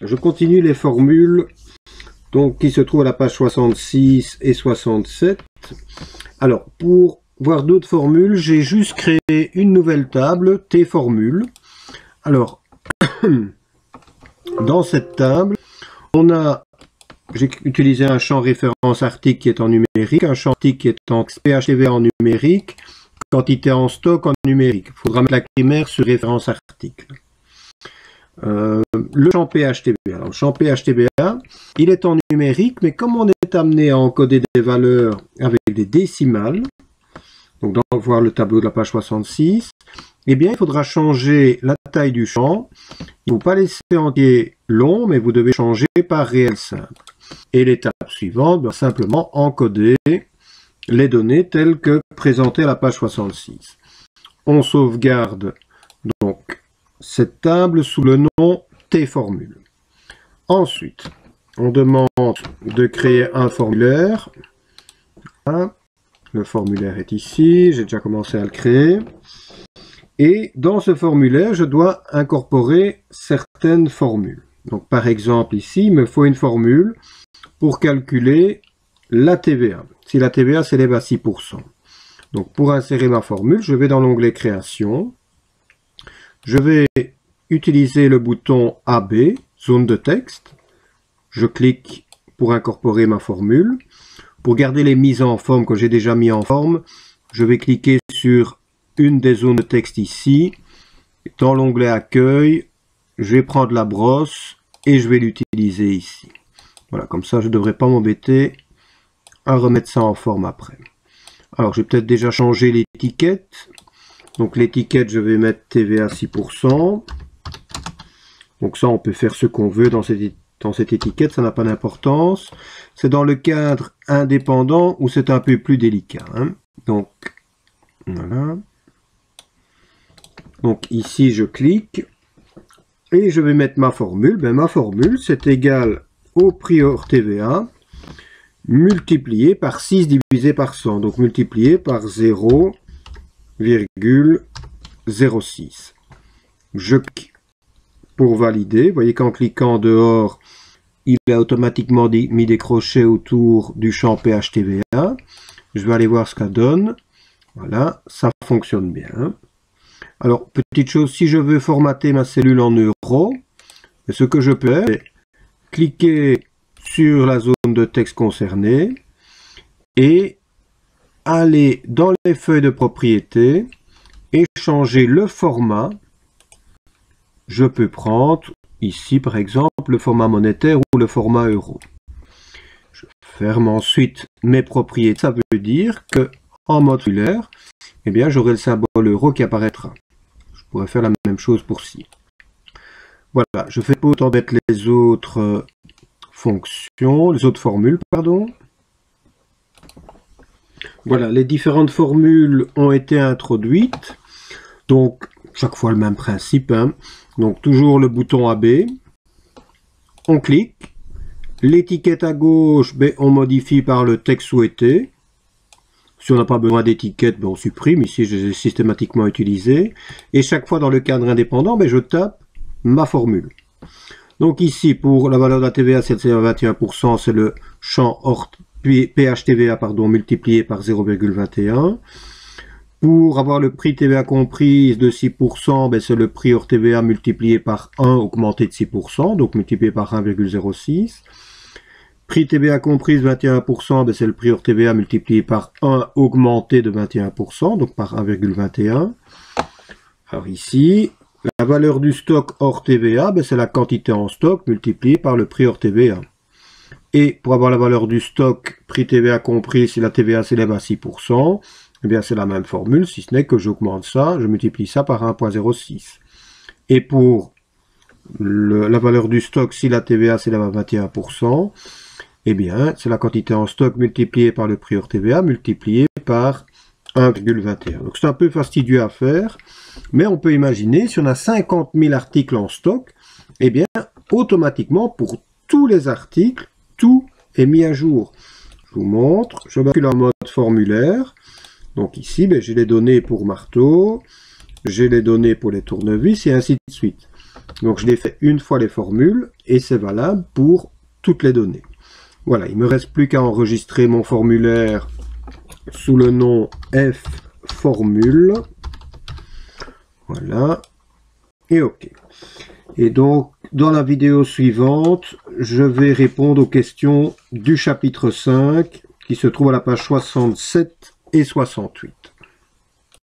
Je continue les formules donc, qui se trouvent à la page 66 et 67. Alors, pour voir d'autres formules, j'ai juste créé une nouvelle table, T-formules. Alors, dans cette table, j'ai utilisé un champ référence article qui est en numérique, un champ article qui est en PHTVA en numérique, quantité en stock en numérique. Il faudra mettre la primaire sur référence article. Le champ PHTVA. Alors, le champ PHTVA, il est en numérique, mais comme on est amené à encoder des valeurs avec des décimales, donc dans voir le tableau de la page 66, eh bien, il faudra changer la taille du champ. Il ne faut pas laisser entier long, mais vous devez changer par réel simple. Et l'étape suivante, ben, simplement encoder les données telles que présentées à la page 66. On sauvegarde donc cette table sous le nom T-formule. Ensuite, on demande de créer un formulaire. Voilà. Le formulaire est ici, j'ai déjà commencé à le créer. Et dans ce formulaire, je dois incorporer certaines formules. Donc par exemple ici, il me faut une formule pour calculer la TVA. Si la TVA s'élève à 6%. Donc pour insérer ma formule, je vais dans l'onglet Création. Je vais utiliser le bouton AB, zone de texte. Je clique pour incorporer ma formule. Pour garder les mises en forme que j'ai déjà mis en forme, je vais cliquer sur une des zones de texte ici. Dans l'onglet Accueil, je vais prendre la brosse et je vais l'utiliser ici. Voilà, comme ça je ne devrais pas m'embêter à remettre ça en forme après. Alors j'ai peut-être déjà changé l'étiquette. Donc l'étiquette, je vais mettre TVA 6%. Donc ça, on peut faire ce qu'on veut dans cette étiquette, ça n'a pas d'importance. C'est dans le cadre indépendant où c'est un peu plus délicat. Hein. Donc, voilà. Donc ici, je clique et je vais mettre ma formule. Ben, ma formule, c'est égal au prix hors TVA multiplié par 6 divisé par 100. Donc multiplié par 0,06. Je clique pour valider. Vous voyez qu'en cliquant dehors, il a automatiquement mis des crochets autour du champ PHTVA. Je vais aller voir ce que ça donne. Voilà, ça fonctionne bien. Alors, petite chose, si je veux formater ma cellule en euros, ce que je peux faire, c'est cliquer sur la zone de texte concernée et aller dans les feuilles de propriété et changer le format. Je peux prendre ici par exemple le format monétaire ou le format euro. Je ferme ensuite mes propriétés. Ça veut dire que en mode formulaire, eh bien j'aurai le symbole euro qui apparaîtra. Je pourrais faire la même chose pour ci. Voilà, je fais pas autant d'être les autres fonctions, les autres formules, pardon. Voilà, les différentes formules ont été introduites. Donc, chaque fois le même principe. Hein. Donc, toujours le bouton AB. On clique. L'étiquette à gauche, ben, on modifie par le texte souhaité. Si on n'a pas besoin d'étiquette, ben, on supprime. Ici, je les ai systématiquement utilisées. Et chaque fois dans le cadre indépendant, ben, je tape ma formule. Donc ici, pour la valeur de la TVA, c'est 21%, c'est le champ hors PHTVA multiplié par 0,21. Pour avoir le prix TVA comprise de 6%, ben c'est le prix hors TVA multiplié par 1 augmenté de 6%, donc multiplié par 1,06. Prix TVA comprise 21%, ben c'est le prix hors TVA multiplié par 1 augmenté de 21%, donc par 1,21. Alors ici, la valeur du stock hors TVA, ben c'est la quantité en stock multipliée par le prix hors TVA. Et pour avoir la valeur du stock, prix TVA compris, si la TVA s'élève à 6%, eh bien c'est la même formule, si ce n'est que j'augmente ça, je multiplie ça par 1,06. Et pour la valeur du stock, si la TVA s'élève à 21%, eh bien c'est la quantité en stock multipliée par le prix hors TVA, multiplié par 1,21. Donc c'est un peu fastidieux à faire, mais on peut imaginer, si on a 50 000 articles en stock, eh bien automatiquement pour tous les articles, tout est mis à jour. Je vous montre, je bascule en mode formulaire. Donc ici, ben, j'ai les données pour marteau, j'ai les données pour les tournevis et ainsi de suite. Donc je l'ai fait une fois les formules et c'est valable pour toutes les données. Voilà, il me reste plus qu'à enregistrer mon formulaire sous le nom F formule. Voilà. Et OK. Et donc, dans la vidéo suivante, je vais répondre aux questions du chapitre 5 qui se trouve à la page 67 et 68.